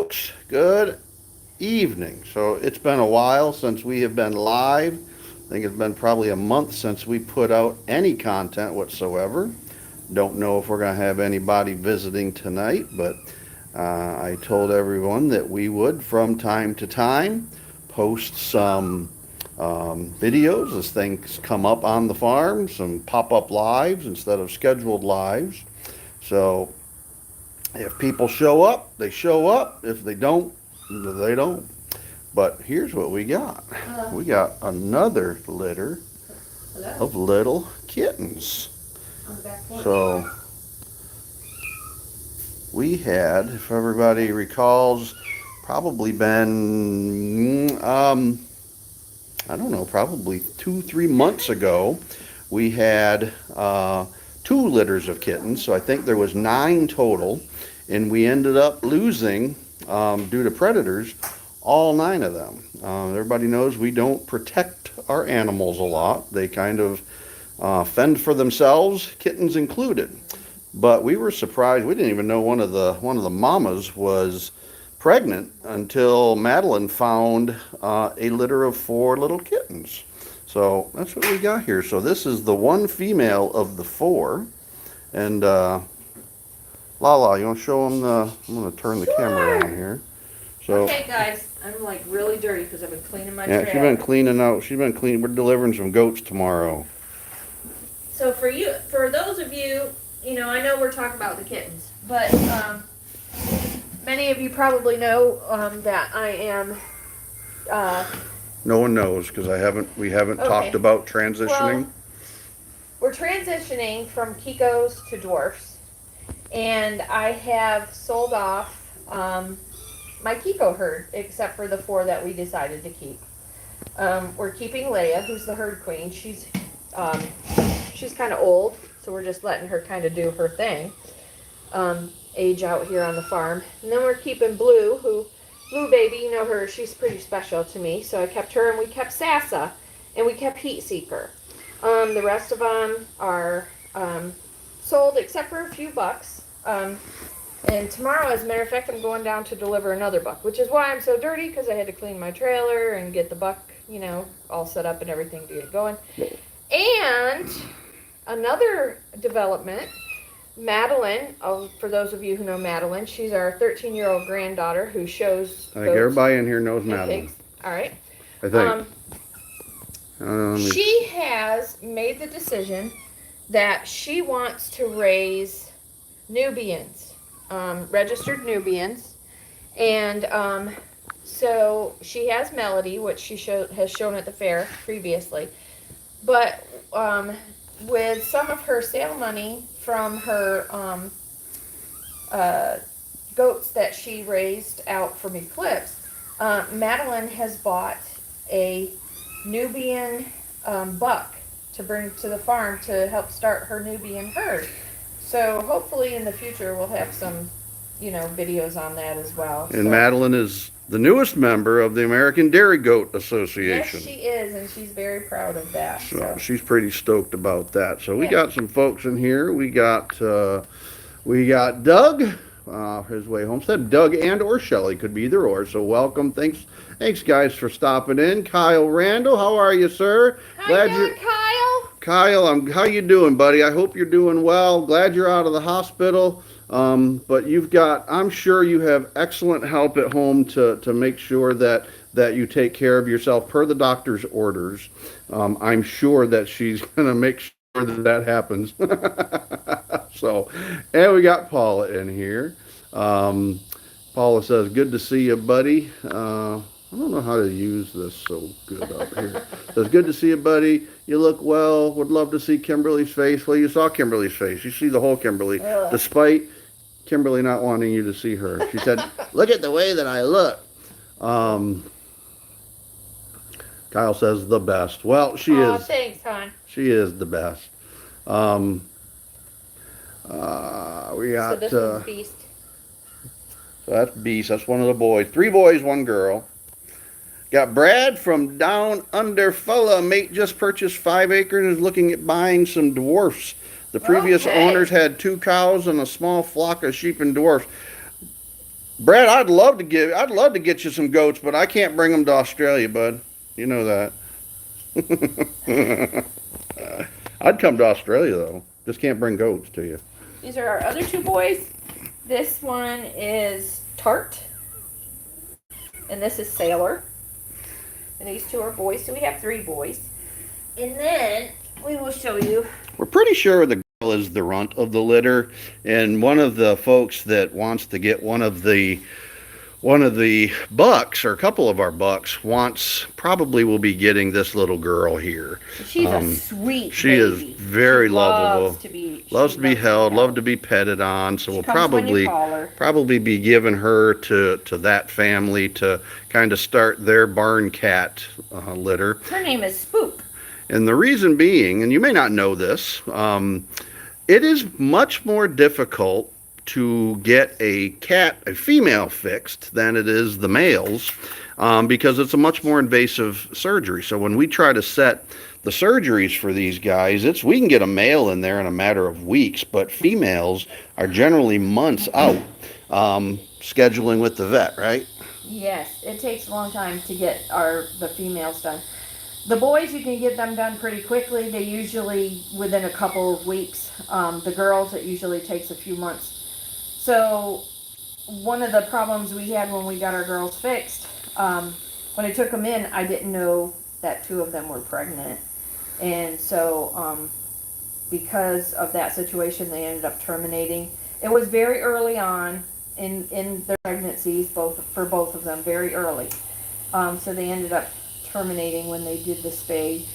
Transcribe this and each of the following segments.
folks. Good evening. So it's been a while since we have been live. I think it's been probably a month since we put out any content whatsoever. Don't know if we're going to have anybody visiting tonight, but I told everyone that we would, from time to time, post some videos as things come up on the farm, some pop-up lives instead of scheduled lives. So if people show up, they show up. If they don't, they don't. But here's what we got. We got another litter of little kittens. So we had, if everybody recalls, probably been, I don't know, probably 2-3 months ago, we had 2 litters of kittens. So I think there was 9 total, and we ended up losing, due to predators, all 9 of them. Everybody knows we don't protect our animals a lot. They kind of fend for themselves, kittens included. But we were surprised. We didn't even know one of the mamas was pregnant until Madeline found a litter of 4 little kittens. So that's what we got here. So this is the one female of the 4. And Lala, you want to show them the, I'm going to turn the camera on here. So, okay, guys, I'm like really dirty because I've been cleaning my yeah, trailer. she's been cleaning out. She's been cleaning. We're delivering some goats tomorrow. So for those of you, I know we're talking about the kittens, but many of you probably know that I am. No one knows because we haven't Okay. talked about transitioning. Well, we're transitioning from Kikos to dwarfs, and I have sold off my Kiko herd, except for the 4 that we decided to keep. We're keeping Leia, who's the herd queen. She's kind of old, so we're just letting her kind of do her thing, age out here on the farm. And then we're keeping Blue baby, you know her, she's pretty special to me. So I kept her, and we kept Sassa, and we kept Heat Seeker. The rest of them are sold, except for a few bucks. And tomorrow, as a matter of fact, I'm going down to deliver another buck, which is why I'm so dirty, because I had to clean my trailer and get the buck, all set up and everything to get going. And another development, Madeline, for those of you who know Madeline, she's our 13-year-old granddaughter who shows I think everybody in here knows Madeline. pigs. All right. I think. She has made the decision that she wants to raise Nubians, registered Nubians, and so she has Melody, which she has shown at the fair previously, but with some of her sale money from her goats that she raised out from Eclipse, Madeline has bought a Nubian buck to bring to the farm to help start her Nubian herd. So hopefully in the future we'll have some, videos on that as well. And Madeline is the newest member of the American Dairy Goat Association. Yes, she is, and she's very proud of that. So she's pretty stoked about that. So we Yeah. got some folks in here. We got Doug, his way homestead. Doug and or Shelley, could be either or. So welcome. Thanks guys for stopping in. Kyle Randall, how are you, sir? How you doing, Kyle? Kyle, how you doing, buddy? I hope you're doing well. Glad you're out of the hospital. But I'm sure you have excellent help at home to make sure that you take care of yourself per the doctor's orders. I'm sure that she's going to make sure that happens. So, and we got Paula in here. Paula says, good to see you, buddy. I don't know how to use this so good up here. Says, good to see you, buddy. You look well. Would love to see Kimberly's face. Well, you saw Kimberly's face. You see the whole Kimberly, despite Kimberly not wanting you to see her. She said, look at the way that I look. Kyle says, the best. Well, she is. Thanks, hon. She is the best. We got. So this one's Beast. So that's Beast. That's one of the boys. 3 boys, 1 girl. Got Brad from down under fella. Mate just purchased 5 acres and is looking at buying some dwarfs. The previous owners had 2 cows and a small flock of sheep and dwarfs. Brad, I'd love to get you some goats, but I can't bring them to Australia, bud. You know that. I'd come to Australia though. Just can't bring goats to you. These are our other two boys. This one is Tart, and this is Sailor. And these two are boys, so we have 3 boys. And then we will show you. We're pretty sure the girl is the runt of the litter, and one of the folks that wants to get one of the bucks, or a couple of our bucks, probably will be getting this little girl here. She's a sweet She baby. is very lovable. Loves to be held, love to be petted on. So we'll probably be giving her to that family to kind of start their barn cat litter. Her name is Spook. And the reason being, and you may not know this, it is much more difficult to get a female fixed than it is the males, because it's a much more invasive surgery. So when we try to set the surgeries for these guys, we can get a male in there in a matter of weeks, but females are generally months out, scheduling with the vet, right? Yes, it takes a long time to get the females done. The boys, you can get them done pretty quickly. They usually within a couple of weeks. The girls, it usually takes a few months. So one of the problems we had when we got our girls fixed, when I took them in, I didn't know that 2 of them were pregnant. And so because of that situation, they ended up terminating. It was very early on in their pregnancies, for both of them, very early. So they ended up terminating when they did the spade.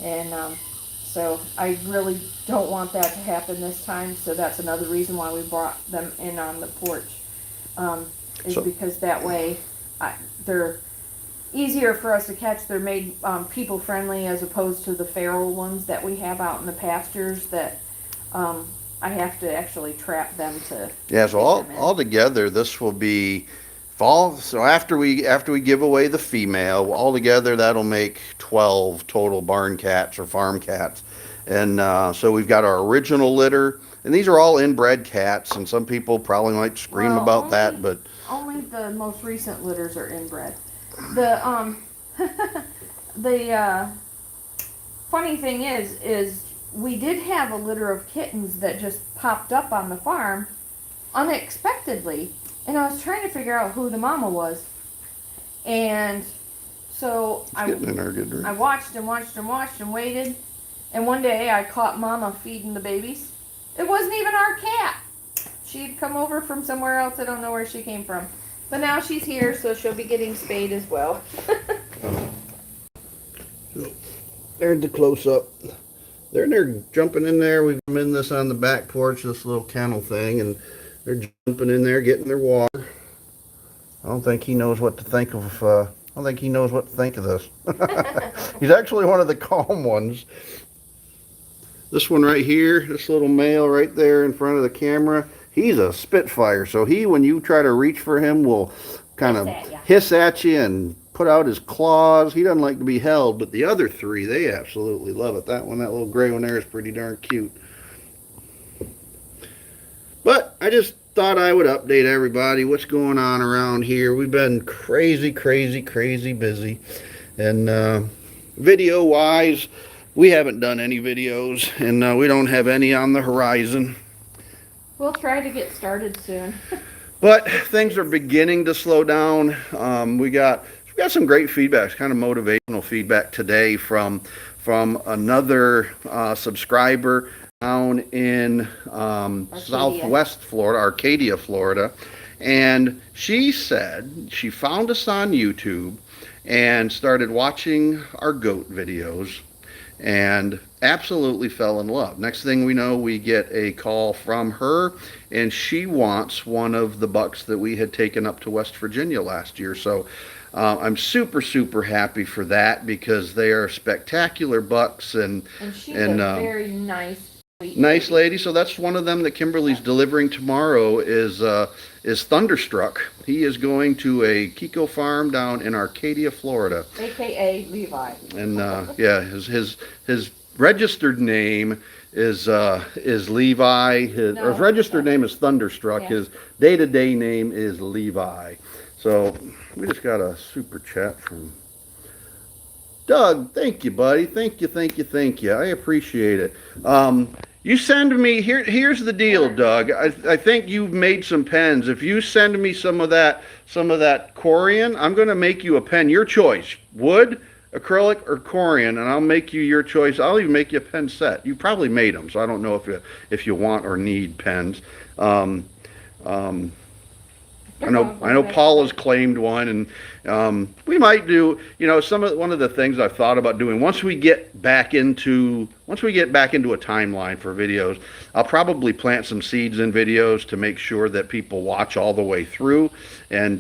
And so I really don't want that to happen this time. So that's another reason why we brought them in on the porch, because that way they're easier for us to catch. They're made people friendly as opposed to the feral ones that we have out in the pastures that I have to actually trap them to. Yeah, so all together this will be fall. So after we give away the female, all together that'll make 12 total barn cats or farm cats. And so we've got our original litter, and these are all inbred cats, and some people probably might scream about that, but only the most recent litters are inbred. The the funny thing is we did have a litter of kittens that just popped up on the farm unexpectedly, and I was trying to figure out who the mama was, and so I watched and waited, and one day I caught mama feeding the babies. It wasn't even our cat. She'd come over from somewhere else. I don't know where she came from. But now she's here, so she'll be getting spayed as well. There's the close-up. They're jumping in there. We've been in this on the back porch, this little kennel thing, and they're jumping in there, getting their water. I don't think he knows what to think of. I don't think he knows what to think of this. He's actually one of the calm ones. This one right here, this little male right there in front of the camera, he's a spitfire. So when you try to reach for him, will kind of hiss at you and put out his claws. He doesn't like to be held, but the other 3, they absolutely love it. That little gray one there is pretty darn cute. But I just thought I would update everybody what's going on around here. We've been crazy busy. And video-wise, we haven't done any videos, and we don't have any on the horizon. We'll try to get started soon. But things are beginning to slow down. We got some great feedback, kind of motivational feedback today from another subscriber down in Southwest Florida, Arcadia, Florida. And she said she found us on YouTube and started watching our goat videos and absolutely fell in love. Next thing we know, we get a call from her, and she wants one of the bucks that we had taken up to West Virginia last year. So I'm super happy for that, because they are spectacular bucks, and she's a very nice lady. So that's one of them that Kimberly's delivering tomorrow is Thunderstruck. He is going to a Kiko farm down in Arcadia, Florida, AKA Levi. and yeah, his registered name is Levi. His or his No. registered name is Thunderstruck. Yeah. His day-to-day name is Levi. So we just got a super chat from Doug. Thank you, buddy. Thank you, thank you, thank you. I appreciate it. You send me here's the deal, Doug. I think you've made some pens. If you send me some of that Corian, I'm going to make you a pen. Your choice: wood, acrylic, or Corian, and I'll make you your choice. I'll even make you a pen set. You probably made them, so I don't know if you want or need pens. Um, um, I know Paul has claimed one, and we might do. One of the things I've thought about doing once we get back into a timeline for videos, I'll probably plant some seeds in videos to make sure that people watch all the way through, and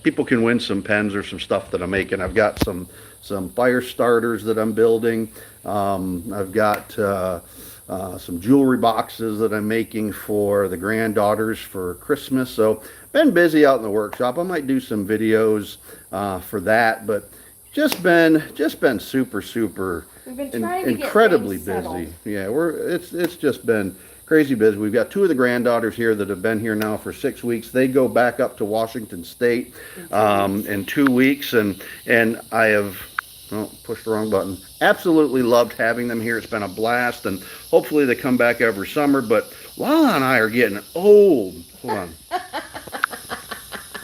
people can win some pens or some stuff that I'm making. I've got some fire starters that I'm building. I've got some jewelry boxes that I'm making for the granddaughters for Christmas. So been busy out in the workshop. I might do some videos for that, but just been super We've been trying to get incredibly things settled. busy. Yeah, it's just been crazy busy. We've got two of the granddaughters here that have been here now for 6 weeks. They go back up to Washington State in 2 weeks, and I have pushed the wrong button. Absolutely loved having them here. It's been a blast, and hopefully they come back every summer. But Lala and I are getting old. Hold on.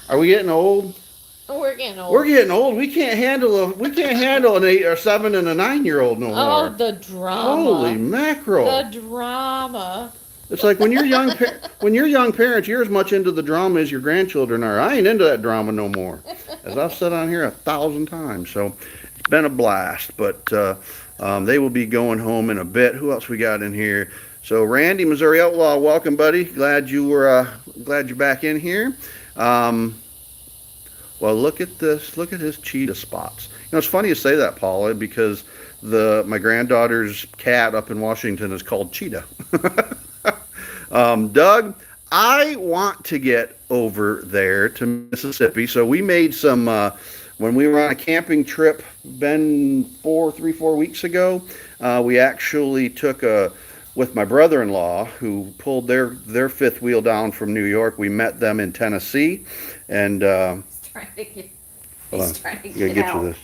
Are we getting old? We're getting old. We're getting old. We can't handle an 8 or 7 and a 9-year-old no Oh, more. the drama. Holy mackerel. The drama. It's like when you're young parents, you're as much into the drama as your grandchildren are. I ain't into that drama no more, as I've said on here 1,000 times. So it's been a blast, but they will be going home in a bit. Who else we got in here? So Randy, Missouri Outlaw, welcome, buddy. Glad you're back in here. Well, look at this. Look at his cheetah spots. It's funny you say that, Paula, because my granddaughter's cat up in Washington is called Cheetah. Doug, I want to get over there to Mississippi. So we made some, when we were on a camping trip, been 3-4 weeks ago, we actually took with my brother-in-law, who pulled their fifth wheel down from New York. We met them in Tennessee, and He's trying to get out. to this.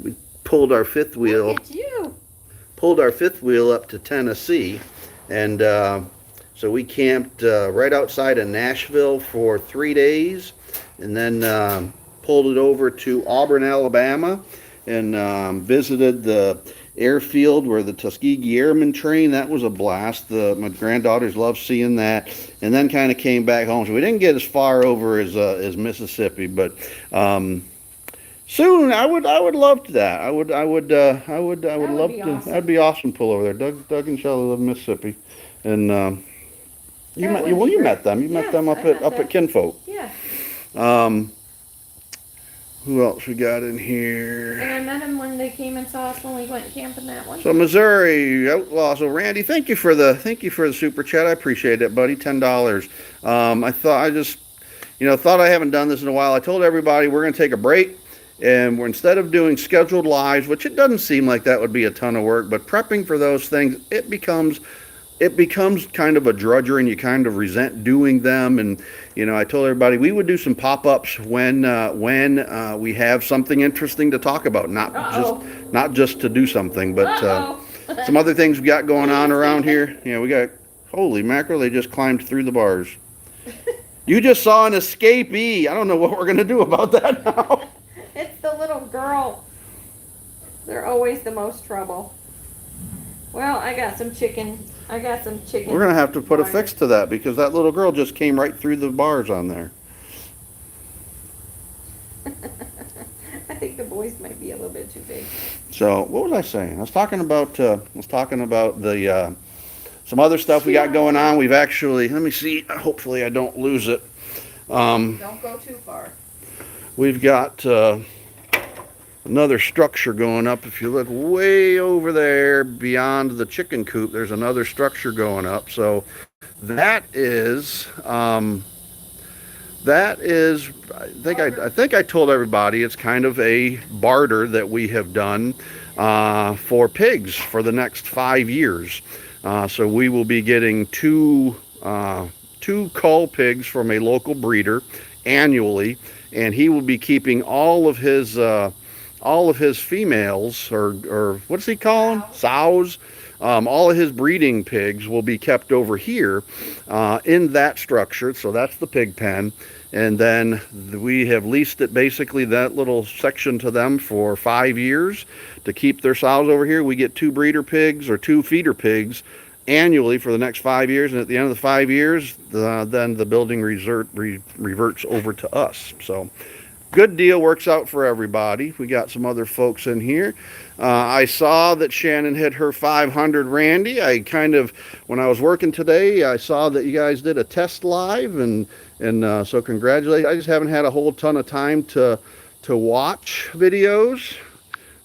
We pulled our fifth wheel. Look at you. Pulled our fifth wheel up to Tennessee, and so we camped right outside of Nashville for 3 days, and then pulled it over to Auburn, Alabama, and visited the airfield where the Tuskegee Airmen train. That was a blast. My granddaughters loved seeing that, and then kind of came back home. So we didn't get as far over as Mississippi, but soon I would love that. I would love be to. awesome. That'd be awesome. Pull over there. Doug and Shelley live in Mississippi, and you That met would be you great. met them. You met Yes, them I up met at them. Kinfolk. Yeah. Who else we got in here? And I met him when they came and saw us when we went camping that one. So Missouri Outlaw. So Randy, thank you for the super chat. I appreciate it, buddy. $10. I thought I haven't done this in a while. I told everybody we're going to take a break, and instead of doing scheduled lives, which it doesn't seem like that would be a ton of work, but prepping for those things, it becomes kind of a drudgery, and you kind of resent doing them. And I told everybody we would do some pop-ups when we have something interesting to talk about, not just to do something, but some other things we got going on around here. We got, holy mackerel, they just climbed through the bars. You just saw an escapee. I don't know what we're gonna do about that now. It's the little girl. They're always the most trouble. Well, I got some chicken. We're gonna have to put a fix to that, because that little girl just came right through the bars on there. I think the boys might be a little bit too big. So what was I saying? I was talking about the some other stuff we got going on. We've actually, let me see. Hopefully I don't lose it. Don't go too far. We've got another structure going up. If you look way over there beyond the chicken coop, there's another structure going up. So that is That is, I think I told everybody it's kind of a barter that we have done for pigs for the next 5 years. So we will be getting two cull pigs from a local breeder annually, and he will be keeping all of his females, or what does he call them? Sows. All of his breeding pigs will be kept over here in that structure. So that's the pig pen. And then we have leased it, basically that little section, to them for 5 years to keep their sows over here. We get two breeder pigs or two feeder pigs annually for the next 5 years. And at the end of the 5 years, then the building reverts over to us. So good deal, works out for everybody. We got some other folks in here. I saw that Shannon hit her 500 Randy. When I was working today, I saw that you guys did a test live, and so congratulations. I just haven't had a whole ton of time to watch videos.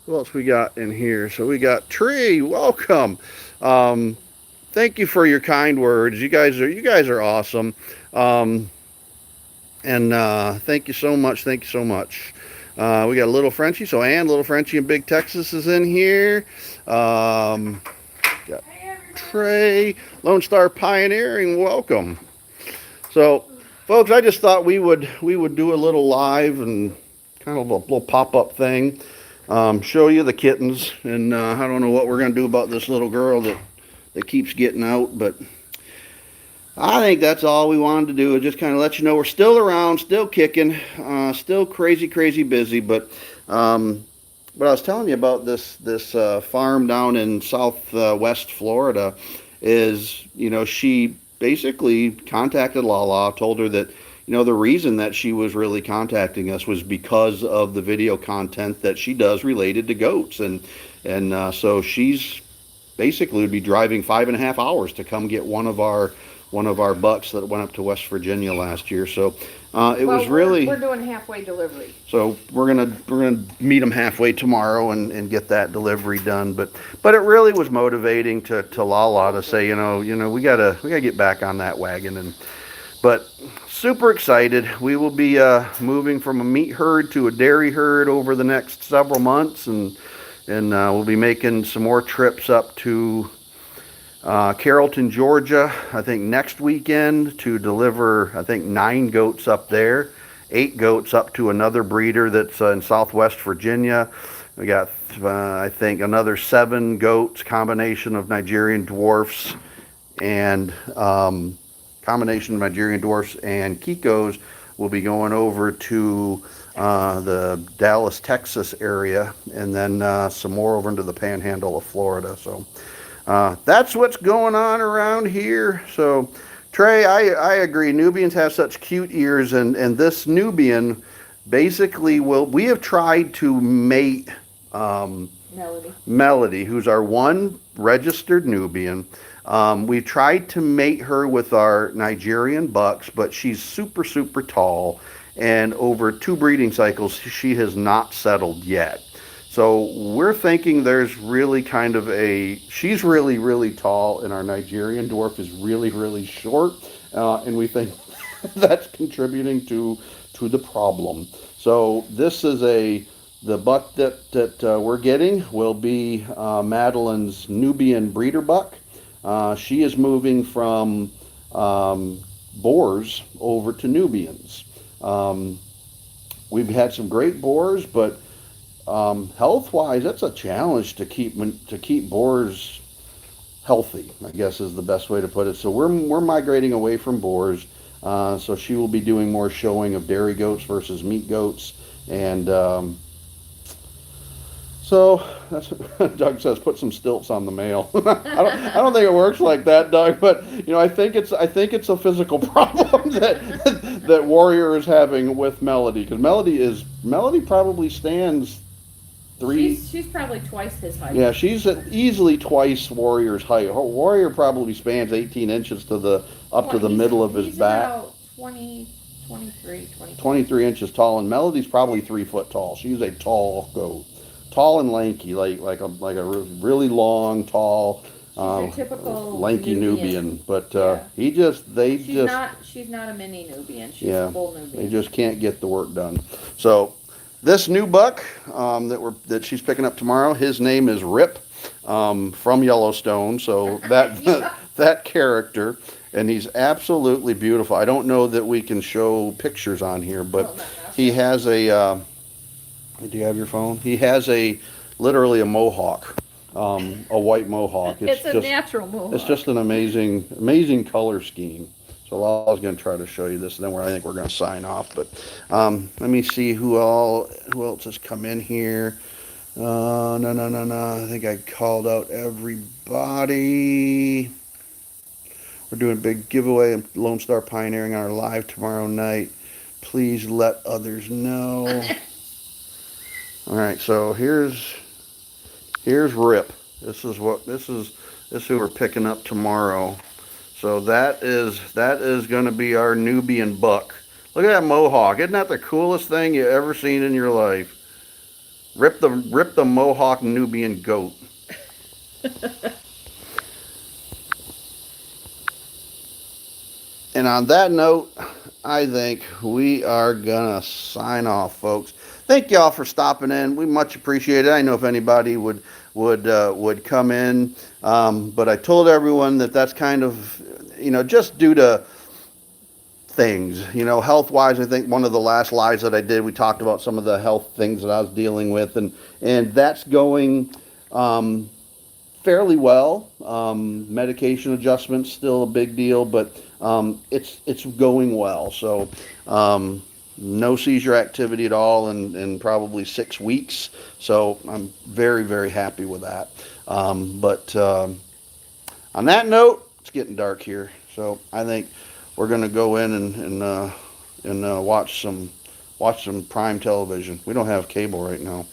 What else we got in here? So we got Tree, welcome. Thank you for your kind words. You guys are awesome. And thank you so much. Thank you so much. We got a Little Frenchie. So Ann, Little Frenchie in Big Texas is in here. Got Trey, Lone Star Pioneering, welcome. So, folks, I just thought we would do a little live and kind of a little pop-up thing. Show you the kittens. And I don't know what we're going to do about this little girl that keeps getting out, but I think that's all we wanted to do, is just kind of let you know we're still around, still kicking, still crazy busy. But I was telling you about this farm down in southwest Florida is, she basically contacted Lala, told her that, the reason that she was really contacting us was because of the video content that she does related to goats, and so she's basically would be driving 5.5 hours to come get one of our bucks that went up to West Virginia last year. So we're doing halfway delivery. So we're gonna meet them halfway tomorrow and get that delivery done. But it really was motivating to Lala to say, we gotta get back on that wagon. But super excited. We will be moving from a meat herd to a dairy herd over the next several months, and we'll be making some more trips up to Carrollton, Georgia, I think next weekend, to deliver, I think, 9 goats up there, 8 goats up to another breeder that's in Southwest Virginia. We got, I think, another 7 goats, combination of Nigerian dwarfs and Kikos will be going over to the Dallas, Texas area, and then some more over into the Panhandle of Florida. So that's what's going on around here. So, Trey, I agree. Nubians have such cute ears, and this Nubian basically we have tried to mate Melody, who's our one registered Nubian. We tried to mate her with our Nigerian bucks, but she's super tall, and over 2 breeding cycles, she has not settled yet. So we're thinking there's really kind of she's really tall, and our Nigerian dwarf is really short, and we think that's contributing to the problem. So this is the buck that we're getting will be Madeline's Nubian breeder buck. She is moving from boars over to Nubians. We've had some great boars, but health-wise, that's a challenge to keep boars healthy, I guess is the best way to put it. So we're migrating away from boars. So she will be doing more showing of dairy goats versus meat goats, and so that's Doug says put some stilts on the male. I don't think it works like that, Doug. But I think it's a physical problem that Warrior is having with Melody, because Melody probably stands 3. She's probably twice his height. Yeah, she's easily twice Warrior's height. Warrior probably spans 18 inches to the middle of his back. About 23 inches tall, and Melody's probably 3 foot tall. She's a tall goat, tall and lanky, like a really long, tall your typical lanky Nubian. But Yeah. She's not a mini Nubian. She's Yeah, a full they Nubian. just can't get the work done. So this new buck that she's picking up tomorrow, his name is Rip, from Yellowstone. So that Yeah. that character, and he's absolutely beautiful. I don't know that we can show pictures on here, but Well, no, he has a. Do you have your phone? He has literally a mohawk, a white mohawk. it's a natural mohawk. It's just an amazing color scheme. So I was going to try to show you this, and then I think we're going to sign off. But let me see who else has come in here. No. I think I called out everybody. We're doing a big giveaway of Lone Star Pioneering on our live tomorrow night. Please let others know. All right, so here's Rip. This is who we're picking up tomorrow. So that is going to be our Nubian buck. Look at that mohawk. Isn't that the coolest thing you ever seen in your life? Rip the mohawk Nubian goat. And on that note, I think we are gonna sign off, folks. Thank y'all for stopping in. We much appreciate it. I know if anybody would come in, but I told everyone that that's kind of, just due to things, health wise. I think one of the last lives that I did, we talked about some of the health things that I was dealing with, and that's going fairly well. Medication adjustments still a big deal, but it's going well. So no seizure activity at all in probably 6 weeks. So I'm very, very happy with that. But on that note, it's getting dark here. So I think we're going to go in and watch some prime television. We don't have cable right now.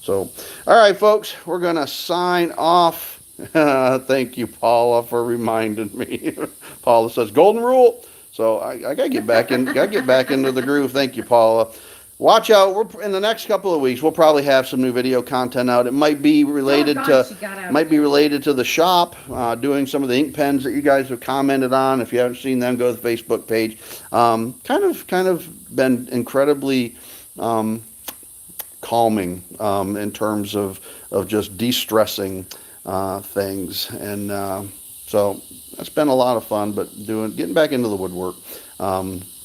So, all right, folks, we're going to sign off. Thank you, Paula, for reminding me. Paula says, golden rule. So I got to get back into the groove. Thank you, Paula. Watch out. In the next couple of weeks, we'll probably have some new video content out. It might be related to the shop, doing some of the ink pens that you guys have commented on. If you haven't seen them, go to the Facebook page. Kind of been incredibly calming in terms of just de-stressing things, and so it's been a lot of fun, but getting back into the woodwork.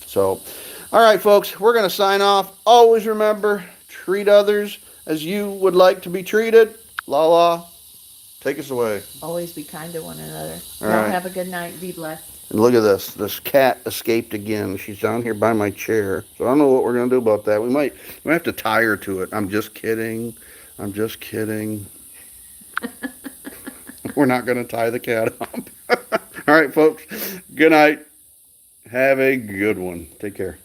So all right, folks, we're going to sign off. Always remember, treat others as you would like to be treated. Lala, take us away. Always be kind to one another. All right. Have a good night. Be blessed. And look at this. This cat escaped again. She's down here by my chair. So I don't know what we're going to do about that. We might have to tie her to it. I'm just kidding. We're not going to tie the cat up. All right, folks. Good night. Have a good one. Take care.